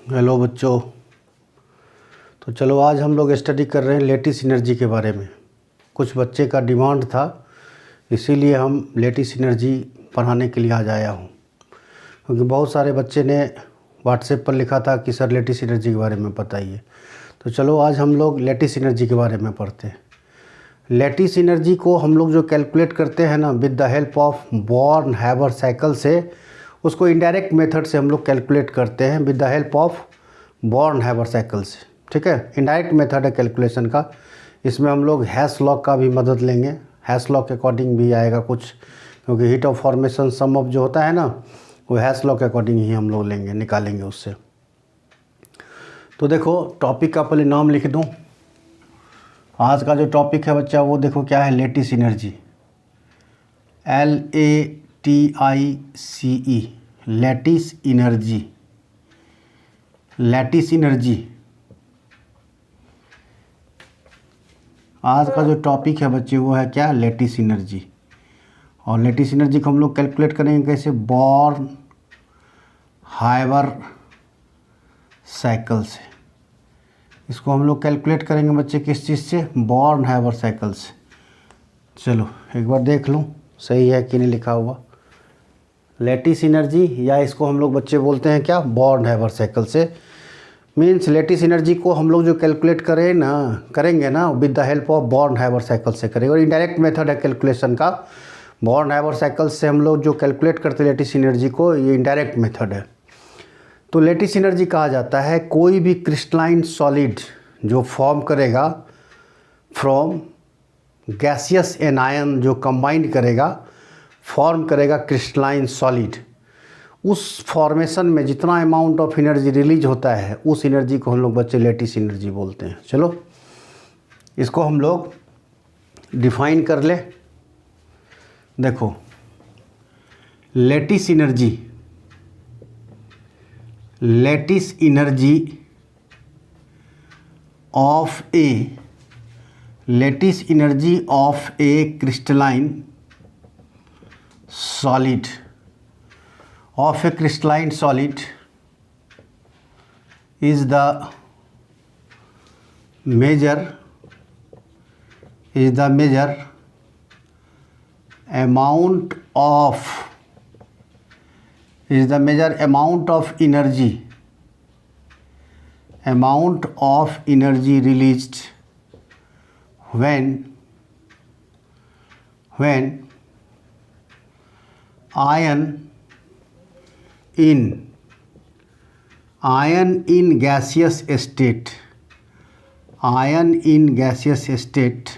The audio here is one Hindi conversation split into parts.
हेलो बच्चों। तो चलो आज हम लोग स्टडी कर रहे हैं लेटिस एनर्जी के बारे में। कुछ बच्चे का डिमांड था, इसीलिए हम लेटिस एनर्जी पढ़ाने के लिए आज आया हूँ, क्योंकि बहुत सारे बच्चे ने व्हाट्सएप पर लिखा था कि सर लेटिस एनर्जी के बारे में बताइए। तो चलो आज हम लोग लेटिस एनर्जी के बारे में पढ़ते हैं। लेटिस एनर्जी को हम लोग जो कैलकुलेट करते हैं ना with the help of born Haber cycle से, उसको इनडायरेक्ट मेथड से हम लोग कैलकुलेट करते हैं with the help of born Haber cycle से। ठीक है, इनडायरेक्ट मेथड है कैलकुलेशन का। इसमें हम लोग हैश लॉ का भी मदद लेंगे, हैश लॉ के अकॉर्डिंग भी आएगा कुछ, क्योंकि heat of formation sum of जो होता है ना, वो हैश लॉ के अकॉर्डिंग ही हम लोग लेंगे, निकालेंगे उससे। तो देखो टॉपिक का पहले नाम लिख दूँ। आज का जो टॉपिक है बच्चा वो देखो क्या है, lattice energy, LATICE, lattice energy. Lattice energy आज का जो टॉपिक है बच्चे वो है क्या, लेटिस एनर्जी। और लेटिस एनर्जी को हम लोग कैलकुलेट करेंगे कैसे, बॉर्न हैबर साइकिल से। इसको हम लोग कैलकुलेट करेंगे बच्चे किस चीज़ से, बॉर्न हैबर साइकिल से। चलो एक बार देख लूँ सही है कि नहीं लिखा हुआ। लेटिस एनर्जी, या इसको हम लोग बच्चे बोलते हैं क्या, बॉर्न हैबर साइकिल से। मीन्स लेटिस एनर्जी को हम लोग जो कैलकुलेट करेंगे ना with the help of born Haber cycle से करेंगे। और इनडायरेक्ट मेथड है कैलकुलेशन का, बॉर्न हैबर साइकिल से हम लोग जो कैलकुलेट करते हैं लेटिस एनर्जी को, ये इनडायरेक्ट मेथड है। तो लेटिस एनर्जी कहा जाता है कोई भी क्रिस्टलाइन सॉलिड जो फॉर्म करेगा फ्रॉम गैसियस एनायन, जो कंबाइंड करेगा, फॉर्म करेगा क्रिस्टलाइन सॉलिड, उस फॉर्मेशन में जितना अमाउंट ऑफ एनर्जी रिलीज होता है उस एनर्जी को हम लोग बच्चे लेटिस एनर्जी बोलते हैं। चलो इसको हम लोग डिफाइन कर ले। देखो lattice energy, lattice energy of A, lattice energy of A crystalline solid, of a crystalline solid is the measure amount of energy released when ion in gaseous state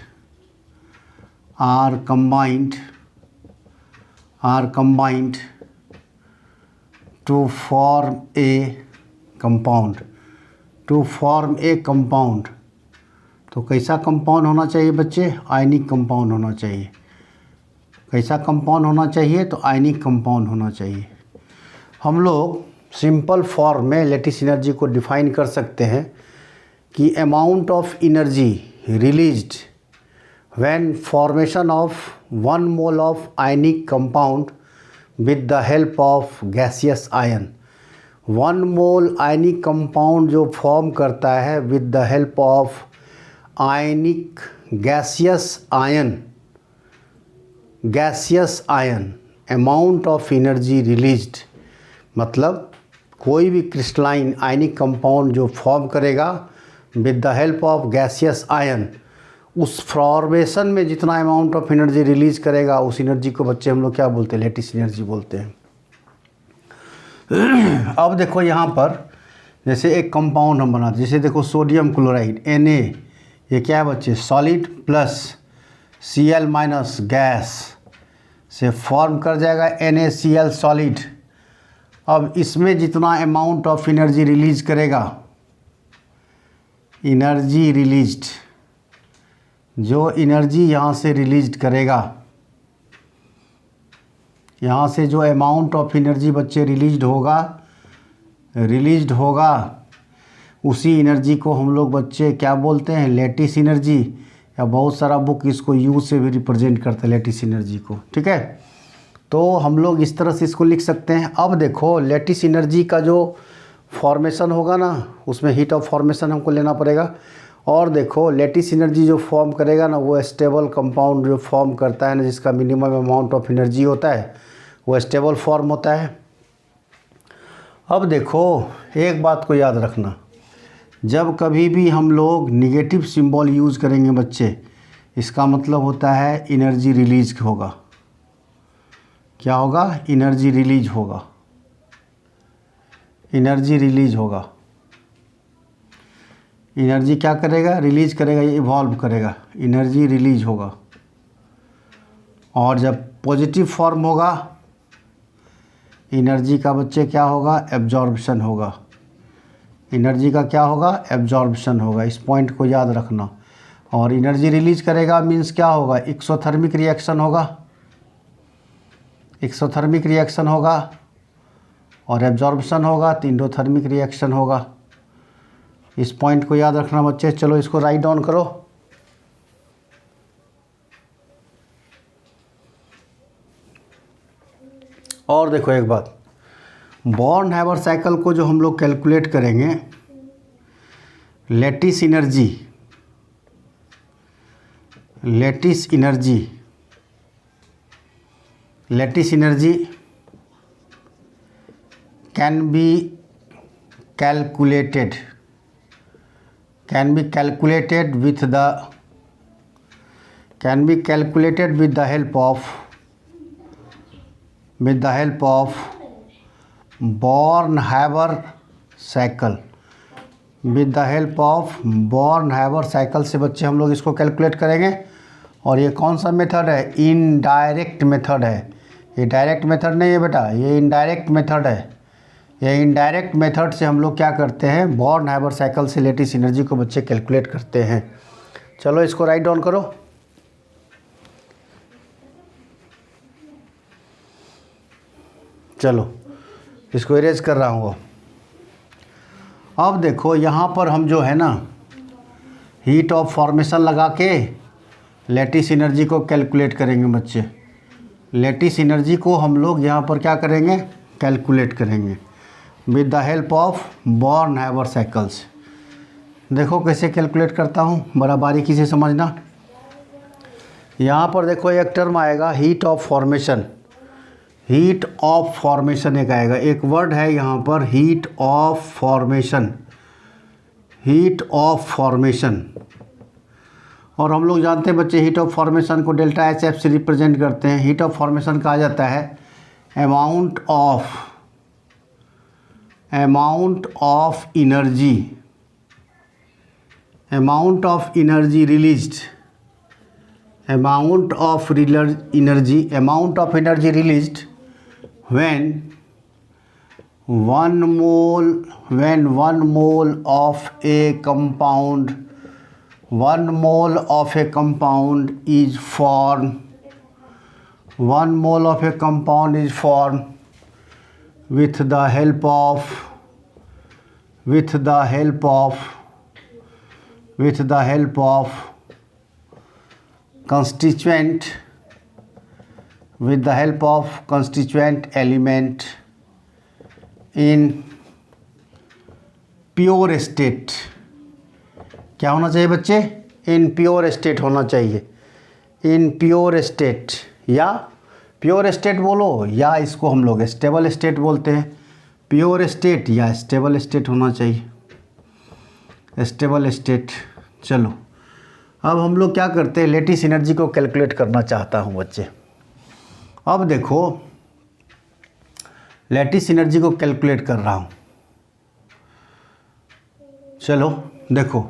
are combined to form a compound, तो कैसा कंपाउंड होना चाहिए बच्चे, आयनिक कंपाउंड होना चाहिए। कैसा कंपाउंड होना चाहिए, तो आयनिक कंपाउंड होना चाहिए। हम लोग सिंपल फॉर्म में लेटिस एनर्जी को डिफाइन कर सकते हैं कि amount of energy released when formation of 1 mole of ionic compound with the help of gaseous ion. 1 mole ionic compound जो फॉर्म करता है with the help of ionic gaseous ion, amount of energy released, मतलब कोई भी क्रिस्टलाइन आयनिक कंपाउंड जो फॉर्म करेगा with the help of gaseous ion, उस फॉर्मेशन में जितना अमाउंट ऑफ एनर्जी रिलीज करेगा उस एनर्जी को बच्चे हम लोग क्या बोलते हैं, लेटिस एनर्जी बोलते हैं। अब देखो यहाँ पर जैसे एक कंपाउंड हम बनाते, जैसे देखो सोडियम क्लोराइड Na, ये क्या है बच्चे, solid plus Cl minus gas से फॉर्म कर जाएगा NaCl सॉलिड। अब इसमें जितना अमाउंट ऑफ एनर्जी रिलीज करेगा, एनर्जी रिलीज्ड, जो एनर्जी यहाँ से रिलीज करेगा, यहाँ से जो अमाउंट ऑफ एनर्जी बच्चे रिलीज होगा उसी एनर्जी को हम लोग बच्चे क्या बोलते हैं, लेटिस एनर्जी, या बहुत सारा बुक इसको यू से भी रिप्रेजेंट करते हैं लेटिस एनर्जी को। ठीक है, तो हम लोग इस तरह से इसको लिख सकते हैं। अब देखो लेटिस एनर्जी का जो फॉर्मेशन होगा ना, उसमें हीट ऑफ फॉर्मेशन हमको लेना पड़ेगा। और देखो लेटिस एनर्जी जो फॉर्म करेगा ना, वो स्टेबल कंपाउंड जो फॉर्म करता है ना, जिसका मिनिमम अमाउंट ऑफ एनर्जी होता है, वो स्टेबल फॉर्म होता है। अब देखो एक बात को याद रखना, जब कभी भी हम लोग निगेटिव सिंबल यूज़ करेंगे बच्चे, इसका मतलब होता है एनर्जी रिलीज होगा। क्या होगा? एनर्जी रिलीज होगा, एनर्जी रिलीज होगा। एनर्जी क्या करेगा? रिलीज करेगा, ये इवॉल्व करेगा, एनर्जी रिलीज होगा। और जब पॉजिटिव फॉर्म होगा, एनर्जी का बच्चे क्या होगा? एब्जॉर्प्शन होगा। एनर्जी का क्या होगा? एब्जॉर्प्शन होगा। इस पॉइंट को याद रखना। और एनर्जी रिलीज करेगा मीन्स क्या होगा? एक्सोथर्मिक रिएक्शन होगा, एक्सोथर्मिक रिएक्शन होगा, और एब्जॉर्प्शन होगा तो एंडोथर्मिक रिएक्शन होगा। इस पॉइंट को याद रखना बच्चे। चलो इसको राइट डाउन करो। और देखो एक बात, बॉर्न हैवर साइकिल को जो हम लोग कैलकुलेट करेंगे, lattice energy, lattice energy, lattice energy can be calculated, can be calculated with the help of Born-Haber cycle। with the help of Born-Haber cycle से बच्चे हम लोग इसको कैलकुलेट करेंगे। और ये कौन सा मेथड है? इनडायरेक्ट मेथड है। ये डायरेक्ट मेथड नहीं है बेटा, ये इनडायरेक्ट मेथड है। ये इनडायरेक्ट मेथड से हम लोग क्या करते हैं? बॉर्न-हाइबर साइकिल से लेटिस एनर्जी को बच्चे कैलकुलेट करते हैं। चलो इसको राइट डाउन करो। चलो इसको इरेज कर रहा हूँ। अब देखो यहाँ पर हम जो है ना, हीट ऑफ फॉर्मेशन लगा के लेटिस एनर्जी को कैलकुलेट करेंगे बच्चे। लेटिस एनर्जी को हम लोग यहाँ पर क्या करेंगे? कैलकुलेट करेंगे with the help of born-Haber cycles. देखो कैसे कैलकुलेट करता हूँ, बड़ा बारीकी से समझना। यहाँ पर देखो एक टर्म आएगा heat of formation. Heat of formation एक आएगा, एक वर्ड है यहाँ पर heat of formation, heat of formation. और हम लोग जानते हैं बच्चे हीट ऑफ फॉर्मेशन को डेल्टा एच एफ से रिप्रेजेंट करते हैं। हीट ऑफ फॉर्मेशन कहा जाता है amount of energy, amount of energy released, amount of energy released when 1 mole of a compound, 1 mole of a compound is formed, 1 mole of a compound is formed with the help of constituent, with the help of constituent element in pure state। क्या होना चाहिए बच्चे? इन प्योर स्टेट होना चाहिए, इन प्योर स्टेट, या प्योर स्टेट बोलो या इसको हम लोग स्टेबल स्टेट बोलते हैं। प्योर स्टेट या स्टेबल स्टेट होना चाहिए, स्टेबल स्टेट। चलो अब हम लोग क्या करते हैं? लेटिस एनर्जी को कैलकुलेट करना चाहता हूँ बच्चे। अब देखो लेटिस एनर्जी को कैलकुलेट कर रहा हूँ। चलो देखो,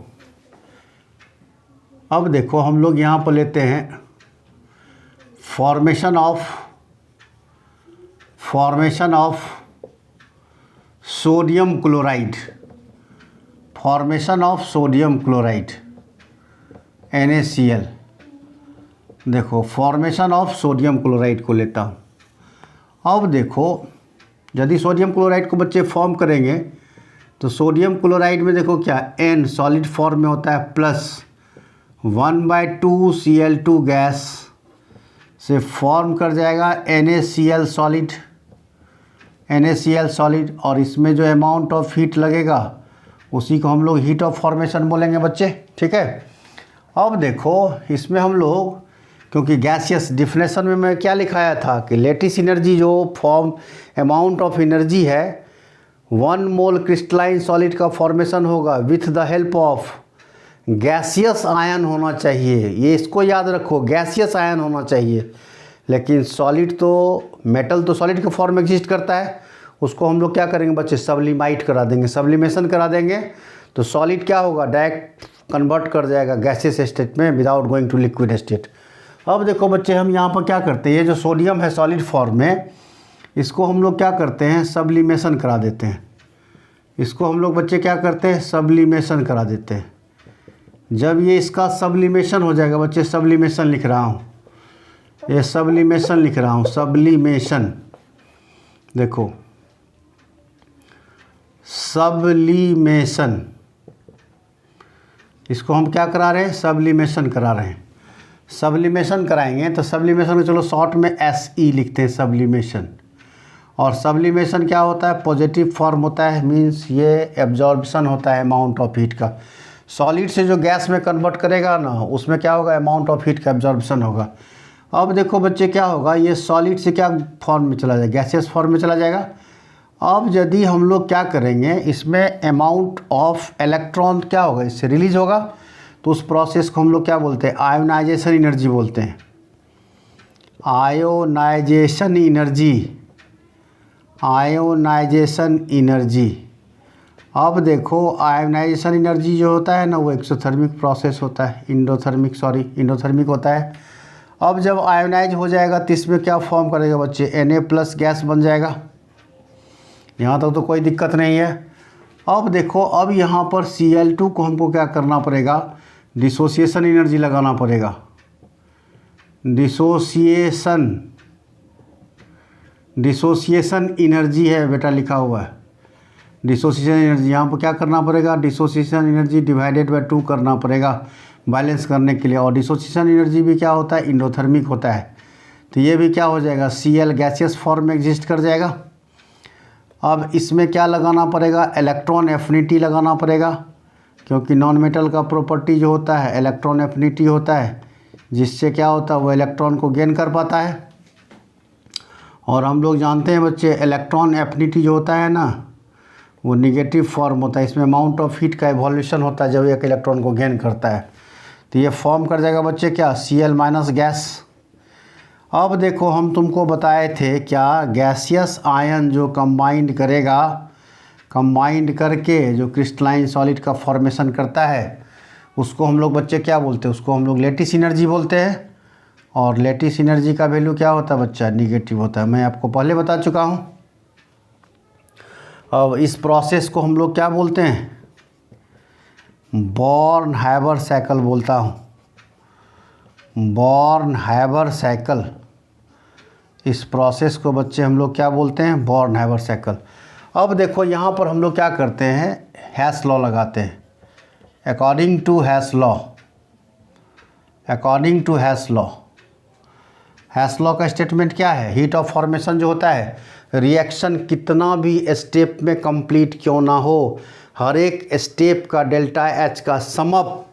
अब देखो हम लोग यहाँ पर लेते हैं formation of sodium chloride, formation of sodium chloride NaCl। देखो फॉर्मेशन ऑफ सोडियम क्लोराइड को लेता हूँ। अब देखो यदि सोडियम क्लोराइड को बच्चे फॉर्म करेंगे तो सोडियम क्लोराइड में देखो क्या N सॉलिड फॉर्म में होता है, प्लस 1/2 Cl2 गैस से फॉर्म कर जाएगा NaCl सॉलिड, NaCl सॉलिड, और इसमें जो अमाउंट ऑफ हीट लगेगा उसी को हम लोग हीट ऑफ फॉर्मेशन बोलेंगे बच्चे, ठीक है। अब देखो इसमें हम लोग, क्योंकि गैसियस डिफिनेशन में मैं क्या लिखाया था कि लेटिस एनर्जी जो फॉर्म अमाउंट ऑफ एनर्जी है 1 मोल क्रिस्टलाइन सॉलिड का फॉर्मेशन होगा with the help of gaseous ion होना चाहिए। ये इसको याद रखो, गैसियस आयन होना चाहिए। लेकिन सॉलिड तो, मेटल तो सॉलिड के फॉर्म में एग्जिस्ट करता है, उसको हम लोग क्या करेंगे बच्चे, सब्लिमाइट करा देंगे, सब्लिमेशन करा देंगे, तो सॉलिड क्या होगा, डायरेक्ट कन्वर्ट कर जाएगा गैसियस स्टेट में without going to liquid state. अब देखो बच्चे हम यहाँ पर क्या करते हैं, ये जो सोडियम है सॉलिड फॉर्म में, इसको हम लोग क्या करते हैं, सब्लिमेशन करा देते हैं। इसको हम लोग बच्चे क्या करते हैं, सब्लिमेशन करा देते हैं। जब ये इसका सब्लिमेशन हो जाएगा बच्चे, सब्लिमेशन लिख रहा हूँ, ये सब्लिमेशन लिख रहा हूँ, सब्लिमेशन, देखो सब्लिमेशन, इसको हम क्या करा रहे हैं, सब्लिमेशन करा रहे हैं। सब्लिमेशन कराएंगे तो सब्लिमेशन को चलो शॉर्ट में SE लिखते हैं, सब्लिमेशन। और सब्लिमेशन क्या होता है, पॉजिटिव फॉर्म होता है, मींस ये एब्जॉर्प्शन होता है अमाउंट ऑफ हीट का। सॉलिड से जो गैस में कन्वर्ट करेगा ना, उसमें क्या होगा, अमाउंट ऑफ हीट का एब्जॉर्प्शन होगा। अब देखो बच्चे क्या होगा, ये सॉलिड से क्या फॉर्म में चला जाएगा, गैसियस फॉर्म में चला जाएगा। अब यदि हम लोग क्या करेंगे, इसमें अमाउंट ऑफ इलेक्ट्रॉन क्या होगा, इससे रिलीज होगा, तो उस प्रोसेस को हम लोग क्या बोलते हैं, आयोनाइजेशन एनर्जी बोलते हैं। Ionisation energy, ionisation energy. अब देखो आयोनाइजेशन एनर्जी जो होता है ना, वो एक्सोथर्मिक प्रोसेस होता है, इंडोथर्मिक होता है। अब जब आयोनाइज हो जाएगा तो इसमें क्या फॉर्म करेगा बच्चे, Na+ गैस बन जाएगा। यहाँ तक तो कोई दिक्कत नहीं है। अब देखो, अब यहाँ पर Cl2 को हमको क्या करना पड़ेगा, डिसोसिएशन एनर्जी लगाना पड़ेगा। डिसोसिएशन एनर्जी है बेटा, लिखा हुआ है डिसोसिएशन एनर्जी। यहाँ पर क्या करना पड़ेगा, डिसोसिएशन एनर्जी डिवाइडेड बाय 2 करना पड़ेगा बैलेंस करने के लिए। और डिसोसिएशन एनर्जी भी क्या होता है, इंडोथर्मिक होता है। तो ये भी क्या हो जाएगा, Cl गैसियस फॉर्म में एग्जिस्ट कर जाएगा। अब इसमें क्या लगाना पड़ेगा, इलेक्ट्रॉन एफिनिटी लगाना पड़ेगा, क्योंकि नॉन मेटल का प्रॉपर्टी जो होता है इलेक्ट्रॉन एफिनिटी होता है, जिससे क्या होता है वो इलेक्ट्रॉन को गेन कर पाता है। और हम लोग जानते हैं बच्चे, इलेक्ट्रॉन एफिनिटी जो होता है ना, वो निगेटिव फॉर्म होता है, इसमें अमाउंट ऑफ हीट का इवोल्यूशन होता है जब एक इलेक्ट्रॉन को गेन करता है। तो ये फॉर्म कर जाएगा बच्चे क्या, Cl- गैस। अब देखो हम तुमको बताए थे क्या, गैसियस आयन जो कंबाइंड करेगा, कंबाइंड करके जो क्रिस्टलाइन सॉलिड का फॉर्मेशन करता है, उसको हम लोग बच्चे क्या बोलते हैं, उसको हम लोग लेटिस एनर्जी बोलते हैं। और लेटिस एनर्जी का वैल्यू क्या होता है बच्चा, निगेटिव होता है, मैं आपको पहले बता चुका हूँ। अब इस प्रोसेस को हम लोग क्या बोलते हैं, बॉर्न हैबर साइकिल बोलता हूँ, बॉर्न हैबर साइकिल। इस प्रोसेस को बच्चे हम लोग क्या बोलते हैं, बॉर्न हैबर साइकिल। अब देखो यहाँ पर हम लोग क्या करते हैं, हैश लॉ लगाते हैं, according to Hess law, according to Hess law. Hess law का स्टेटमेंट क्या है, हीट ऑफ फॉर्मेशन जो होता है, रिएक्शन कितना भी स्टेप में कंप्लीट क्यों ना हो, हर एक स्टेप का ΔH का sum up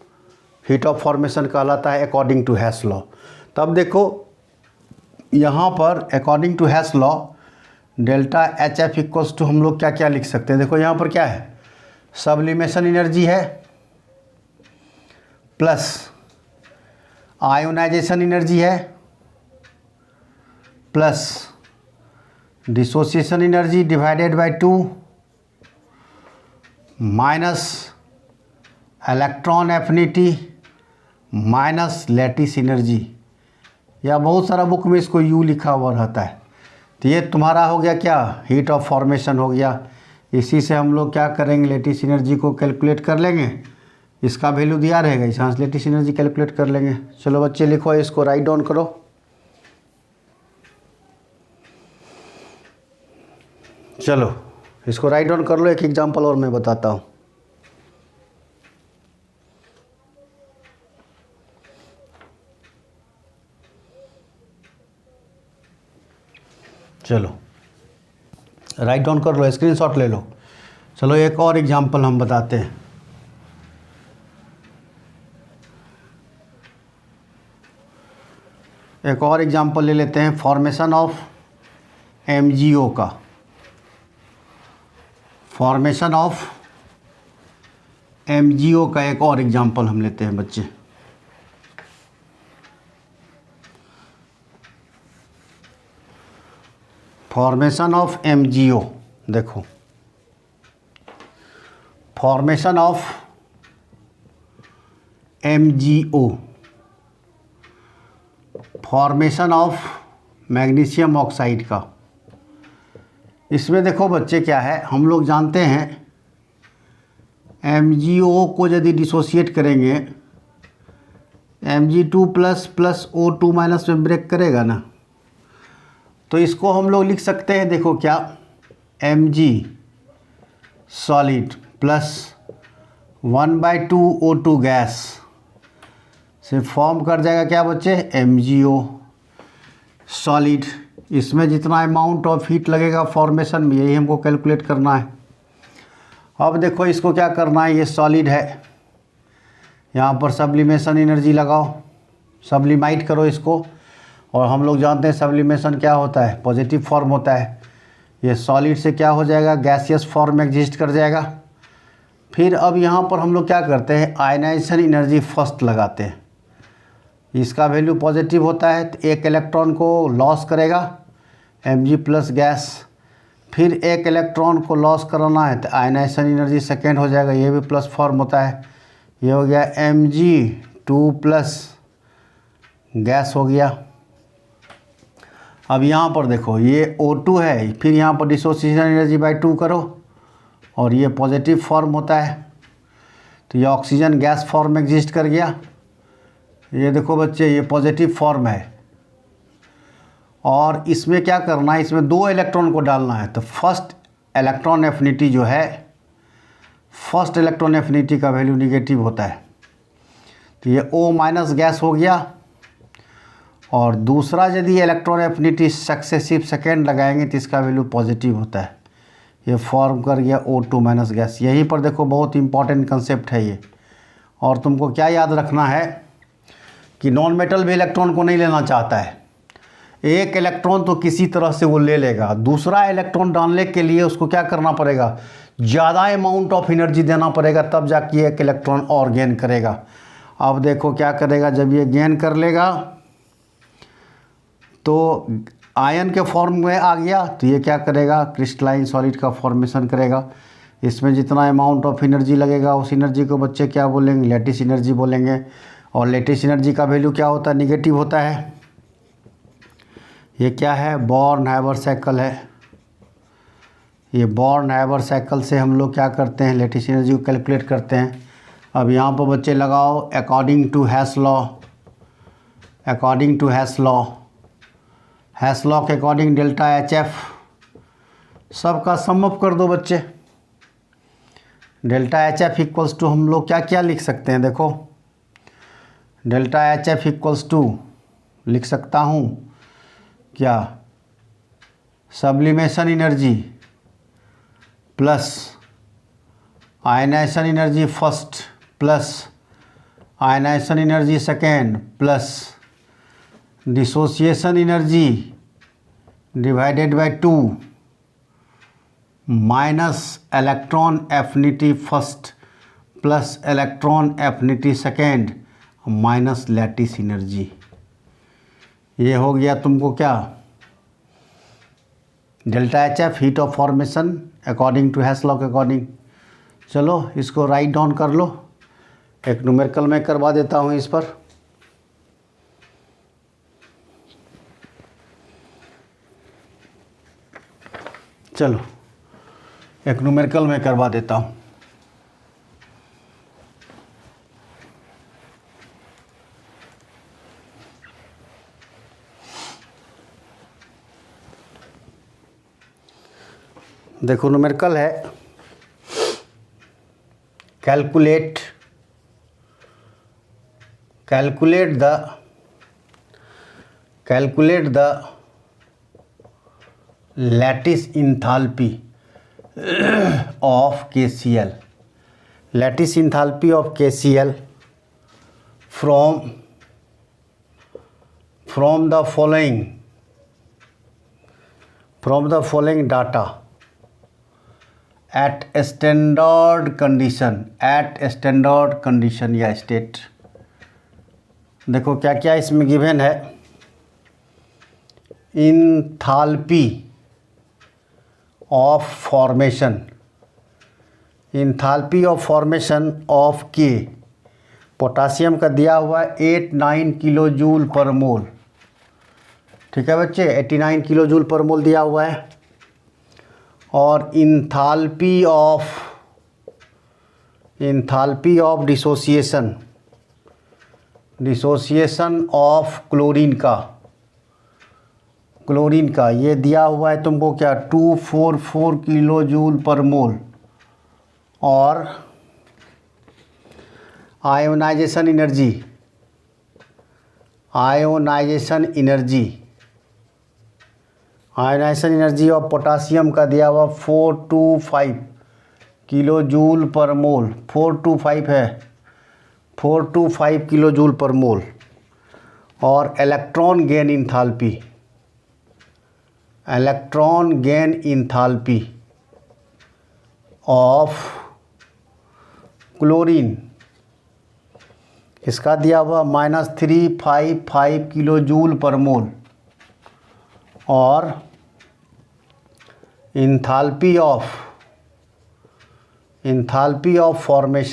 heat of formation कहलाता है अकॉर्डिंग टू हैश लॉ। तब देखो यहाँ पर according to Hess law ΔHF equals to हम लोग क्या क्या लिख सकते हैं, देखो यहाँ पर क्या है, सब्लिमेशन एनर्जी है प्लस आयोनाइजेशन एनर्जी है plus dissociation energy divided by 2 minus electron affinity minus lattice energy, या बहुत सारा बुक में इसको U लिखा हुआ रहता है। तो ये तुम्हारा हो गया क्या, हीट ऑफ फॉर्मेशन हो गया। इसी से हम लोग क्या करेंगे, लेटिस एनर्जी को कैलकुलेट कर लेंगे, इसका वैल्यू दिया रहेगा, इस से लेटिस एनर्जी कैलकुलेट कर लेंगे। चलो बच्चे लिखो, इसको राइट डाउन करो। चलो इसको राइट डाउन कर लो, एक एग्जांपल और मैं बताता हूँ। चलो राइट डाउन कर लो, स्क्रीनशॉट ले लो। चलो एक और एग्जांपल हम बताते हैं। एक और एग्जांपल ले लेते हैं फॉर्मेशन ऑफ एमजीओ का। फॉर्मेशन ऑफ एमजीओ का एक और एग्जांपल हम लेते हैं बच्चे। फॉर्मेशन ऑफ एमजीओ, देखो formation of MgO, formation of magnesium oxide का। इसमें देखो बच्चे क्या है, हम लोग जानते हैं MgO को यदि डिसोशिएट करेंगे Mg2 plus plus O2 minus में ब्रेक करेगा ना, तो इसको हम लोग लिख सकते हैं, देखो क्या, Mg solid plus 1/2 O2 gas से फॉर्म कर जाएगा क्या बच्चे, MgO सॉलिड। इसमें जितना अमाउंट ऑफ हीट लगेगा फॉर्मेशन में, यही हमको कैलकुलेट करना है। अब देखो इसको क्या करना है, ये सॉलिड है, यहाँ पर सब्लिमेशन एनर्जी लगाओ, सब्लिमाइट करो इसको। और हम लोग जानते हैं सब्लिमेशन क्या होता है, पॉजिटिव फॉर्म होता है। ये सॉलिड से क्या हो जाएगा, गैसियस फॉर्म में एग्जिस्ट कर जाएगा। फिर अब यहाँ पर हम लोग क्या करते हैं, आयनाइजेशन एनर्जी फर्स्ट लगाते हैं। इसका वैल्यू पॉजिटिव होता है तो एक इलेक्ट्रॉन को लॉस करेगा Mg प्लस गैस, फिर एक इलेक्ट्रॉन को लॉस कराना है तो आयनाइजेशन एनर्जी सेकेंड हो जाएगा, ये भी प्लस फॉर्म होता है। ये हो गया Mg2 प्लस गैस हो गया। अब यहाँ पर देखो ये O2 है, फिर यहाँ पर डिसोसिएशन एनर्जी बाई 2 करो और ये पॉजिटिव फॉर्म होता है, तो ये ऑक्सीजन गैस फॉर्म में एग्जिस्ट कर गया। ये देखो बच्चे ये पॉजिटिव फॉर्म है। और इसमें क्या करना है, इसमें 2 इलेक्ट्रॉन को डालना है, तो फर्स्ट इलेक्ट्रॉन एफिनिटी जो है, फर्स्ट इलेक्ट्रॉन एफिनिटी का वैल्यू निगेटिव होता है, तो ये O माइनस गैस हो गया। और दूसरा यदि इलेक्ट्रॉन एफिनिटी सक्सेसिव सेकेंड लगाएंगे तो इसका वैल्यू पॉजिटिव होता है, ये फॉर्म कर गया O2 माइनस गैस। यहीं पर देखो बहुत इंपॉर्टेंट कंसेप्ट है ये। और तुमको क्या याद रखना है कि नॉन मेटल भी इलेक्ट्रॉन को नहीं लेना चाहता है, एक इलेक्ट्रॉन तो किसी तरह से वो ले लेगा, दूसरा इलेक्ट्रॉन डालने के लिए उसको क्या करना पड़ेगा, ज़्यादा अमाउंट ऑफ एनर्जी देना पड़ेगा, तब जाके एक इलेक्ट्रॉन और गेन करेगा। अब देखो क्या करेगा, जब ये गेन कर लेगा तो आयन के फॉर्म में आ गया, तो ये क्या करेगा, क्रिस्टलाइन सॉलिड का फॉर्मेशन करेगा। इसमें जितना अमाउंट ऑफ एनर्जी लगेगा उस एनर्जी को बच्चे क्या बोलेंगे, लैटिस एनर्जी बोलेंगे। और लैटिस एनर्जी का वैल्यू क्या होता है, निगेटिव होता है। ये क्या है, बॉर्न-हाइवर साइकिल है। ये बॉर्न-हाइवर साइकिल से हम लोग क्या करते हैं, लैटिस एनर्जी को कैलकुलेट करते हैं। अब यहाँ पर बच्चे लगाओ according to Hess law, according to Hess law, Hess law के अकॉर्डिंग डेल्टा HF सबका सम अप कर दो बच्चे। डेल्टा HF इक्वल्स टू हम लोग क्या क्या लिख सकते हैं, देखो डेल्टा HF इक्वल्स टू लिख सकता हूँ क्या, sublimation energy plus ionisation energy first plus ionisation energy second plus dissociation energy divided by 2 minus electron affinity first plus electron affinity second minus lattice energy. ये हो गया तुमको क्या, delta HF heat of formation according to Hess law के अकॉर्डिंग। चलो इसको राइट डाउन कर लो, एक न्यूमेरिकल में करवा देता हूँ इस पर। चलो एक न्यूमेरिकल में करवा देता हूँ। देखो न्यूमेरिकल है, calculate the lattice enthalpy of KCl, lattice enthalpy of KCl from the following data at standard condition या स्टेट। देखो क्या क्या इसमें गिवन है। इंथाल्पी ऑफ फॉर्मेशन ऑफ के, पोटासियम का दिया हुआ है 89 किलो जूल पर मोल। ठीक है बच्चे, 89 किलो जूल पर मोल दिया हुआ है। और enthalpy of dissociation of chlorine का ये दिया हुआ है तुमको क्या, 244 किलो जूल पर मोल। और आयोनाइजेशन एनर्जी ऑफ पोटासियम का दिया हुआ 425 किलो जूल पर मोल, 425 है, 425 किलो जूल पर मोल। और electron gain enthalpy of chlorine, इसका दिया हुआ -355 किलो जूल पर मोल। और इंथाल्पी ऑफ फॉर्मेशन